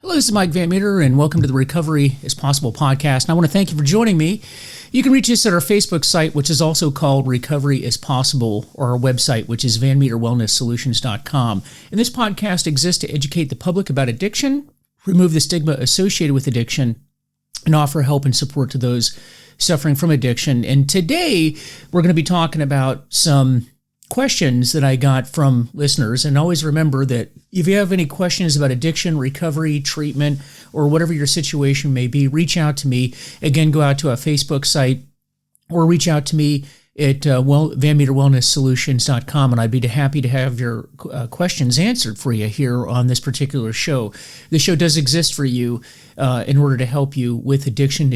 Hello, this is Mike Van Meter, and welcome to the Recovery is Possible podcast. And I want to thank you for joining me. You can reach us at our Facebook site, which is also called Recovery is Possible, or our website, which is vanmeterwellnesssolutions.com. And this podcast exists to educate the public about addiction, remove the stigma associated with addiction, and offer help and support to those suffering from addiction. And today, we're going to be talking about some questions that I got from listeners. And always remember that if you have any questions about addiction, recovery, treatment, or whatever your situation may be, reach out to me. Again, go out to our Facebook site or reach out to me at vanmeterwellnesssolutions.com, and I'd be happy to have your questions answered for you here on this particular show. The show does exist for you in order to help you with addiction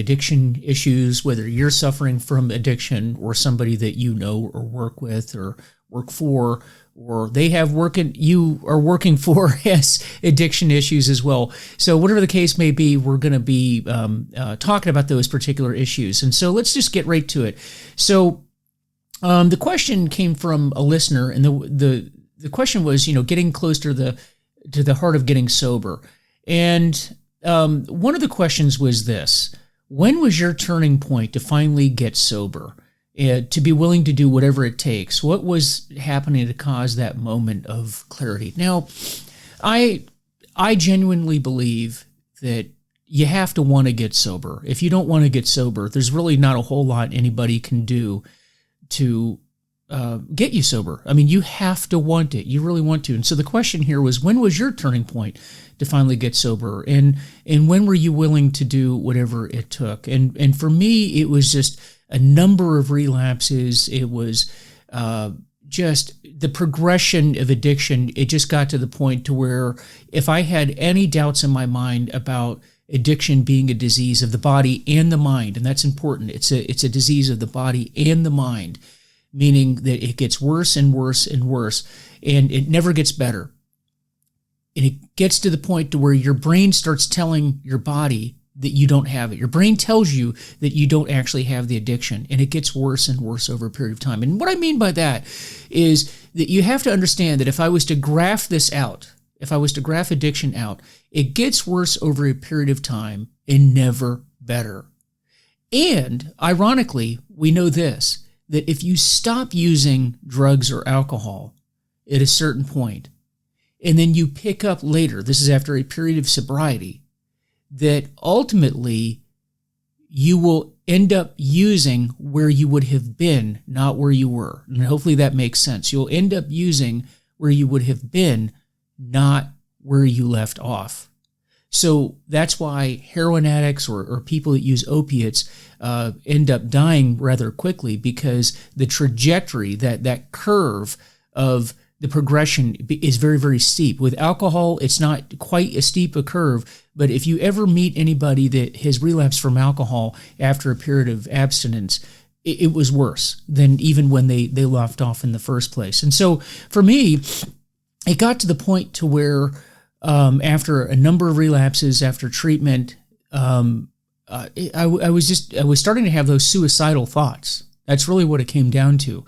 issues, whether you're suffering from addiction or somebody that you know or work with or work for, or they have you are working for has addiction issues as well. So whatever the case may be, we're going to be talking about those particular issues. And so let's just get right to it. So the question came from a listener, and the question was, getting close to the heart of getting sober. And one of the questions was this: when was your turning point to finally get sober? To be willing to do whatever it takes? What was happening to cause that moment of clarity? Now, I genuinely believe that you have to want to get sober. If you don't want to get sober, there's really not a whole lot anybody can do to get you sober. I mean, you have to want it. You really want to. And so the question here was, when was your turning point to finally get sober? And when were you willing to do whatever it took? And for me, it was just a number of relapses. It was just the progression of addiction. It just got to the point to where if I had any doubts in my mind about addiction being a disease of the body and the mind, and that's important, it's a disease of the body and the mind, meaning that it gets worse and worse and worse, and it never gets better. And it gets to the point to where your brain starts telling your body that you don't have it. Your brain tells you that you don't actually have the addiction, and it gets worse and worse over a period of time. And what I mean by that is that you have to understand that if I was to graph this out, if I was to graph addiction out, it gets worse over a period of time and never better. And ironically, we know this, that if you stop using drugs or alcohol at a certain point, and then you pick up later, this is after a period of sobriety, that ultimately you will end up using where you would have been, not where you were. And hopefully that makes sense. You'll end up using where you would have been, not where you left off. So that's why heroin addicts or people that use opiates end up dying rather quickly, because the trajectory, that curve of the progression is very, very steep. With alcohol, it's not quite as steep a curve, but if you ever meet anybody that has relapsed from alcohol after a period of abstinence, it was worse than even when they left off in the first place. And so for me, it got to the point to where after a number of relapses, after treatment, I was starting to have those suicidal thoughts. That's really what it came down to.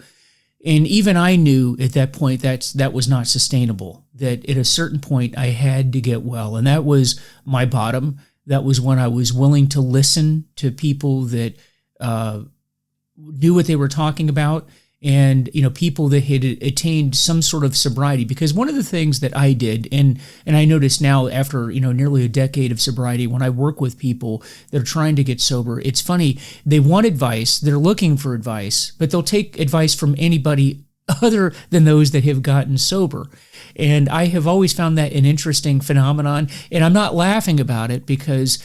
And even I knew at that point that was not sustainable, that at a certain point I had to get well. And that was my bottom. That was when I was willing to listen to people that knew what they were talking about, and people that had attained some sort of sobriety. Because one of the things that I did, and I notice now after nearly a decade of sobriety, when I work with people that are trying to get sober, it's funny, they want advice, they're looking for advice, but they'll take advice from anybody other than those that have gotten sober. And I have always found that an interesting phenomenon, and I'm not laughing about it because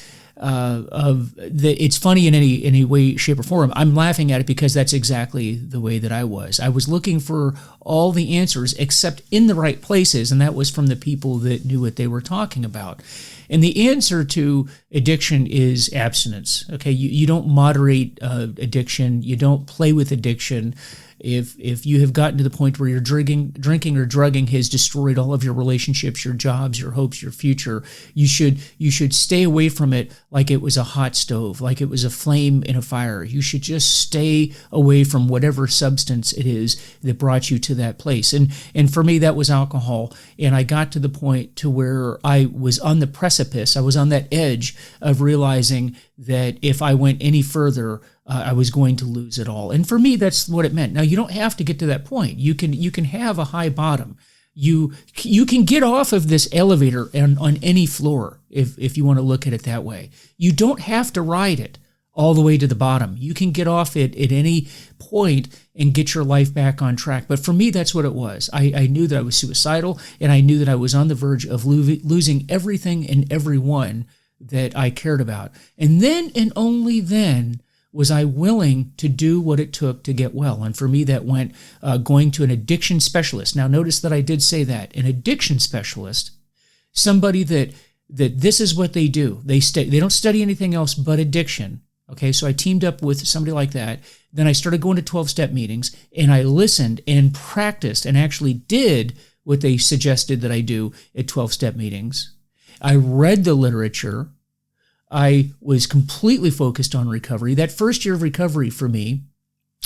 it's funny in any way, shape, or form. I'm laughing at it because that's exactly the way that I was. I was looking for all the answers except in the right places, and that was from the people that knew what they were talking about. And the answer to addiction is abstinence. Okay, you don't moderate addiction. You don't play with addiction. if you have gotten to the point where your drinking or drugging has destroyed all of your relationships, your jobs, your hopes, your future, you should stay away from it like it was a hot stove, like it was a flame in a fire. You should just stay away from whatever substance it is that brought you to that place. And for me, that was alcohol. And I got to the point to where I was on the precipice. I was on that edge of realizing that if I went any further, I was going to lose it all. And for me, that's what it meant. Now, you don't have to get to that point. You can have a high bottom. You can get off of this elevator on any floor if you want to look at it that way. You don't have to ride it all the way to the bottom. You can get off it at any point and get your life back on track. But for me, that's what it was. I knew that I was suicidal, and I knew that I was on the verge of losing everything and everyone that I cared about. And then and only then was I willing to do what it took to get well. And for me, that went going to an addiction specialist. Now, notice that I did say that. An addiction specialist, somebody that this is what they do. They don't study anything else but addiction. Okay, so I teamed up with somebody like that. Then I started going to 12-step meetings, and I listened and practiced and actually did what they suggested that I do at 12-step meetings. I read the literature. I was completely focused on recovery. That first year of recovery for me,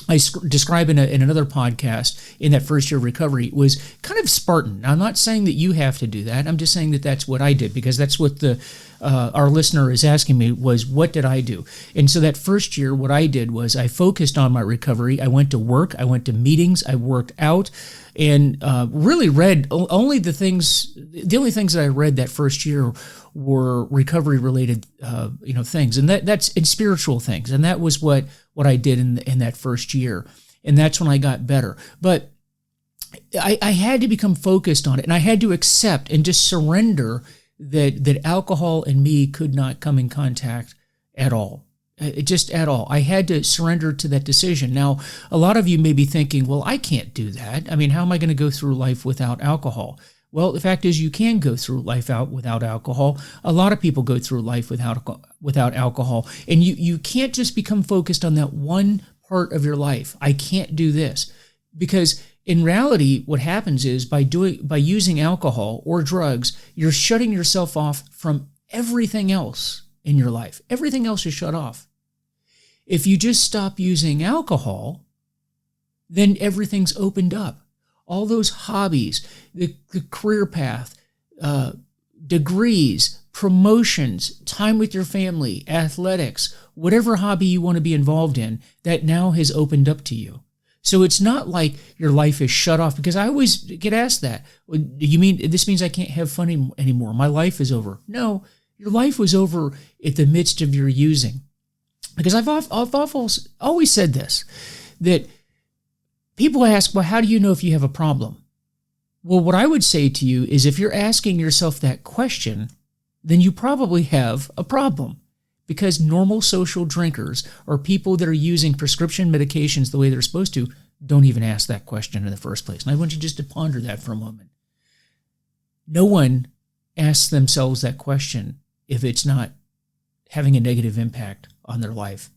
I describe in another podcast, in that first year of recovery, was kind of Spartan. Now, I'm not saying that you have to do that. I'm just saying that that's what I did, because that's what our listener is asking me was, what did I do? And so that first year, what I did was I focused on my recovery. I went to work. I went to meetings. I worked out, and really read only the only things that I read that first year were recovery related things, and that's in spiritual things. And that was what I did in that first year. And that's when I got better. But I had to become focused on it, and I had to accept and just surrender that alcohol and me could not come in contact at all. Just at all. I had to surrender to that decision. Now, a lot of you may be thinking, well, I can't do that. I mean, how am I going to go through life without alcohol? Well, the fact is you can go through life without alcohol. A lot of people go through life without alcohol. And you can't just become focused on that one part of your life. I can't do this. Because in reality, what happens is by using alcohol or drugs, you're shutting yourself off from everything else in your life. Everything else is shut off. If you just stop using alcohol, then everything's opened up. All those hobbies, the career path, degrees, promotions, time with your family, athletics, whatever hobby you want to be involved in, that now has opened up to you. So it's not like your life is shut off, because I always get asked that. You mean this means I can't have fun anymore? My life is over. No, your life was over at the midst of your using. Because I've always said this, that people ask, well, how do you know if you have a problem? Well, what I would say to you is, if you're asking yourself that question, then you probably have a problem. Because normal social drinkers, or people that are using prescription medications the way they're supposed to, don't even ask that question in the first place. And I want you just to ponder that for a moment. No one asks themselves that question if it's not having a negative impact on their life.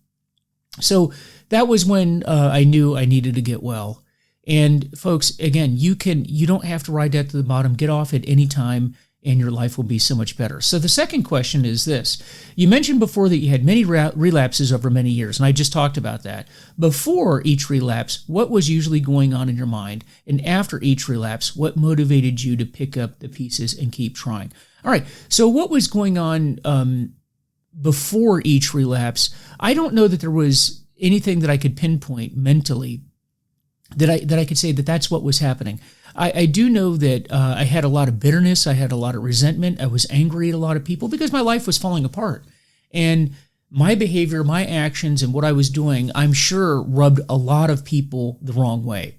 So that was when I knew I needed to get well. And folks, again, you don't have to ride that to the bottom. Get off at any time, and your life will be so much better. So the second question is this. You mentioned before that you had many relapses over many years, and I just talked about that. Before each relapse, what was usually going on in your mind? And after each relapse, what motivated you to pick up the pieces and keep trying? All right, so what was going on before each relapse? I don't know that there was anything that I could pinpoint mentally that I could say that that's what was happening. I do know that I had a lot of bitterness. I had a lot of resentment. I was angry at a lot of people because my life was falling apart. And my behavior, my actions, and what I was doing, I'm sure rubbed a lot of people the wrong way.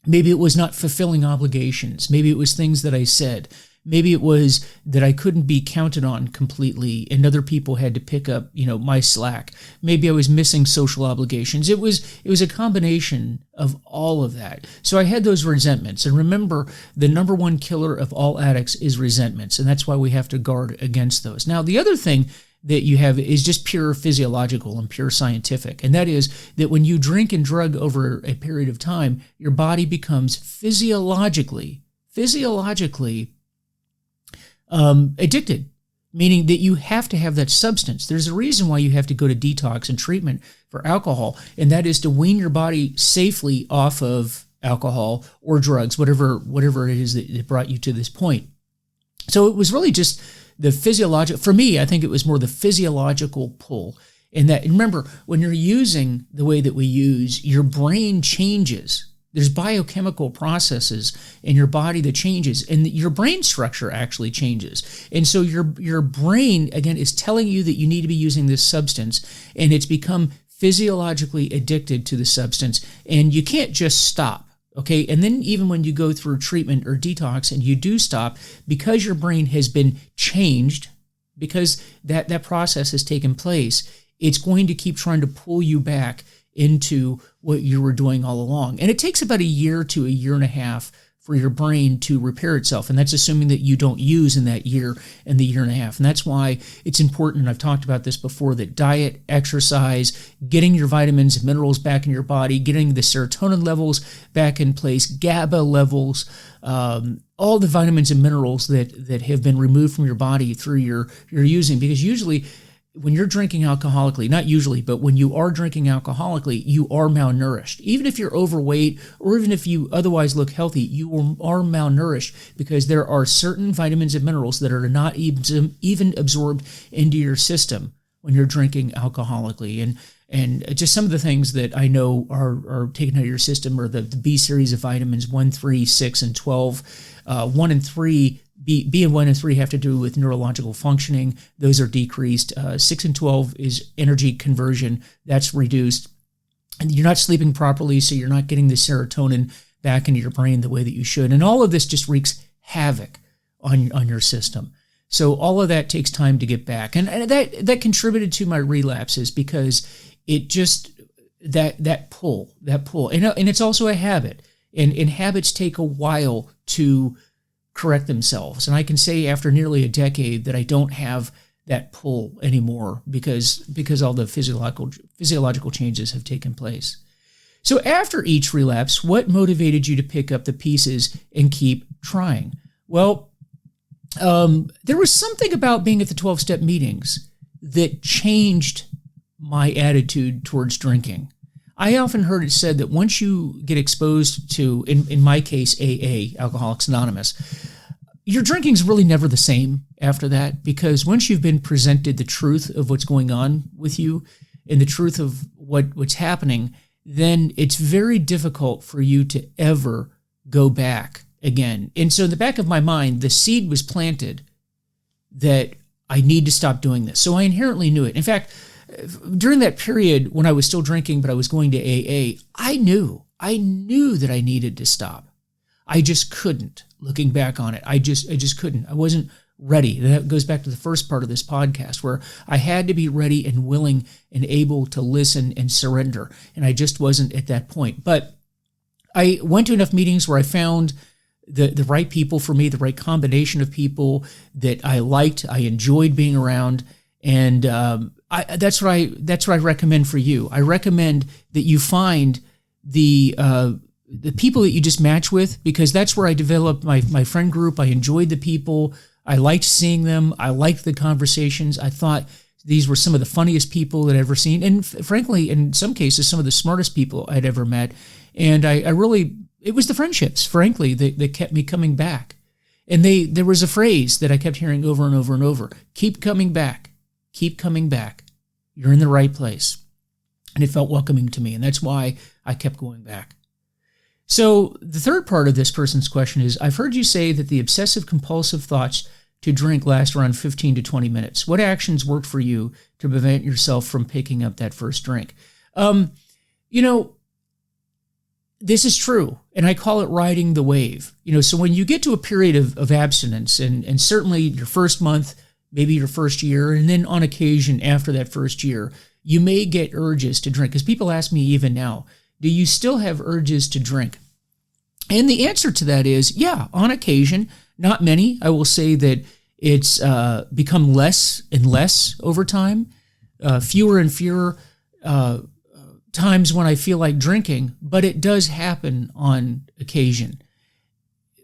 Maybe it was not fulfilling obligations. Maybe it was things that I said. Maybe it was that I couldn't be counted on completely and other people had to pick up, my slack. Maybe I was missing social obligations. It was a combination of all of that. So I had those resentments. And remember, the number one killer of all addicts is resentments. And that's why we have to guard against those. Now, the other thing that you have is just pure physiological and pure scientific. And that is that when you drink and drug over a period of time, your body becomes physiologically addicted, meaning that you have to have that substance. There's a reason why you have to go to detox and treatment for alcohol, and that is to wean your body safely off of alcohol or drugs, whatever it is that brought you to this point. So it was really just the physiological, for me, I think it was more the physiological pull. And that, remember, when you're using the way that we use, your brain changes. There's biochemical processes in your body that changes, and your brain structure actually changes. And so your brain, again, is telling you that you need to be using this substance, and it's become physiologically addicted to the substance, and you can't just stop. Okay, and then even when you go through treatment or detox and you do stop, because your brain has been changed, because that process has taken place, it's going to keep trying to pull you back into what you were doing all along. And it takes about a year to a year and a half for your brain to repair itself. And that's assuming that you don't use in that year and the year and a half. And that's why it's important, and I've talked about this before, that diet, exercise, getting your vitamins and minerals back in your body, getting the serotonin levels back in place, GABA levels, all the vitamins and minerals that have been removed from your body through your using. Because usually when you're drinking alcoholically, not usually, but when you are drinking alcoholically, you are malnourished. Even if you're overweight or even if you otherwise look healthy, you are malnourished because there are certain vitamins and minerals that are not even absorbed into your system when you're drinking alcoholically. And just some of the things that I know are taken out of your system are the B series of vitamins 1, 3, 6, and 12. 1 and 3, B and 1 and 3 have to do with neurological functioning. Those are decreased. 6 and 12 is energy conversion. That's reduced. And you're not sleeping properly, so you're not getting the serotonin back into your brain the way that you should. And all of this just wreaks havoc on your system. So all of that takes time to get back. And that contributed to my relapses because it just, that pull. And it's also a habit. And habits take a while to correct themselves. And I can say after nearly a decade that I don't have that pull anymore because all the physiological changes have taken place. So after each relapse, what motivated you to pick up the pieces and keep trying? Well, there was something about being at the 12-step meetings that changed my attitude towards drinking. I often heard it said that once you get exposed to, in my case, AA, Alcoholics Anonymous, your drinking's really never the same after that, because once you've been presented the truth of what's going on with you and the truth of what's happening, then it's very difficult for you to ever go back again. And so in the back of my mind, the seed was planted that I need to stop doing this. So I inherently knew it. In fact, during that period when I was still drinking, but I was going to AA, I knew that I needed to stop. I just couldn't. Looking back on it, I just couldn't. I wasn't ready. That goes back to the first part of this podcast where I had to be ready and willing and able to listen and surrender. And I just wasn't at that point. But I went to enough meetings where I found the right people for me, the right combination of people that I liked, I enjoyed being around. And that's what I recommend for you. I recommend that you find the people that you just match with, because that's where I developed my friend group. I enjoyed the people. I liked seeing them. I liked the conversations. I thought these were some of the funniest people that I'd ever seen. And frankly, in some cases, some of the smartest people I'd ever met. And it was the friendships, frankly, that kept me coming back. And there was a phrase that I kept hearing over and over and over. Keep coming back. Keep coming back. You're in the right place. And it felt welcoming to me. And that's why I kept going back. So the third part of this person's question is, I've heard you say that the obsessive-compulsive thoughts to drink last around 15 to 20 minutes. What actions worked for you to prevent yourself from picking up that first drink? This is true, and I call it riding the wave. So when you get to a period of abstinence, and certainly your first month, maybe your first year, and then on occasion after that first year, you may get urges to drink. Because people ask me even now, do you still have urges to drink? And the answer to that is, yeah, on occasion, not many. I will say that It's become less and less over time, fewer and fewer times when I feel like drinking, but it does happen on occasion.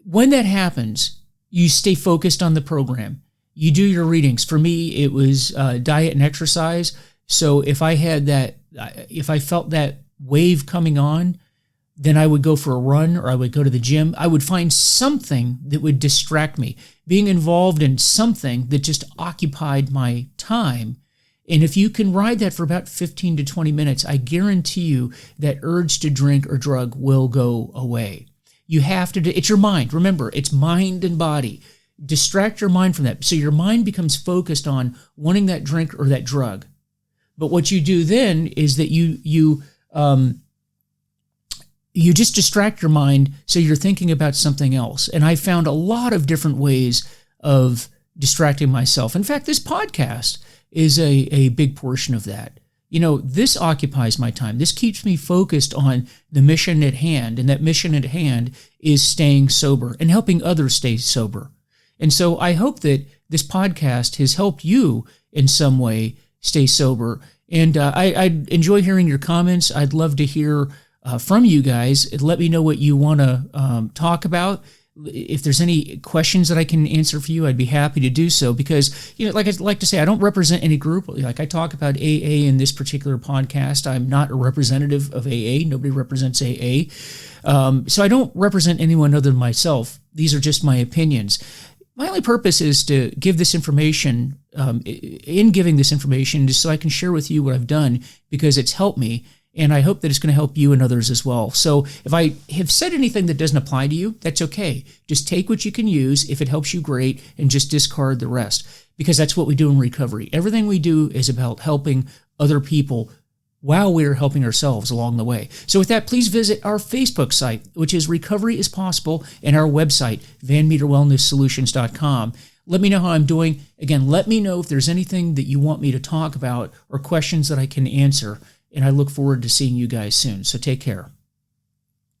When that happens, you stay focused on the program. You do your readings. For me, it was diet and exercise. So if I felt that wave coming on, then I would go for a run or I would go to the gym. I would find something that would distract me, being involved in something that just occupied my time. And if you can ride that for about 15 to 20 minutes, I guarantee you that urge to drink or drug will go away. You have to, it's your mind. Remember, it's mind and body. Distract your mind from that. So your mind becomes focused on wanting that drink or that drug. But what you do then is that you just distract your mind so you're thinking about something else. And I found a lot of different ways of distracting myself. In fact, this podcast is a big portion of that. You know, this occupies my time. This keeps me focused on the mission at hand. And that mission at hand is staying sober and helping others stay sober. And so I hope that this podcast has helped you in some way stay sober. And I'd enjoy hearing your comments. I'd love to hear from you guys. Let me know what you want to talk about. If there's any questions that I can answer for you, I'd be happy to do so because, you know, like I like to say, I don't represent any group. Like I talk about AA in this particular podcast. I'm not a representative of AA. Nobody represents AA. So I don't represent anyone other than myself. These are just my opinions. My only purpose is to give this information, in giving this information, just so I can share with you what I've done because it's helped me. And I hope that it's going to help you and others as well. So if I have said anything that doesn't apply to you, that's okay. Just take what you can use. If it helps you, great, and just discard the rest. Because that's what we do in recovery. Everything we do is about helping other people while we're helping ourselves along the way. So with that, please visit our Facebook site, which is Recovery is Possible, and our website, VanMeterWellnessSolutions.com. Let me know how I'm doing. Again, let me know if there's anything that you want me to talk about or questions that I can answer. And I look forward to seeing you guys soon. So take care.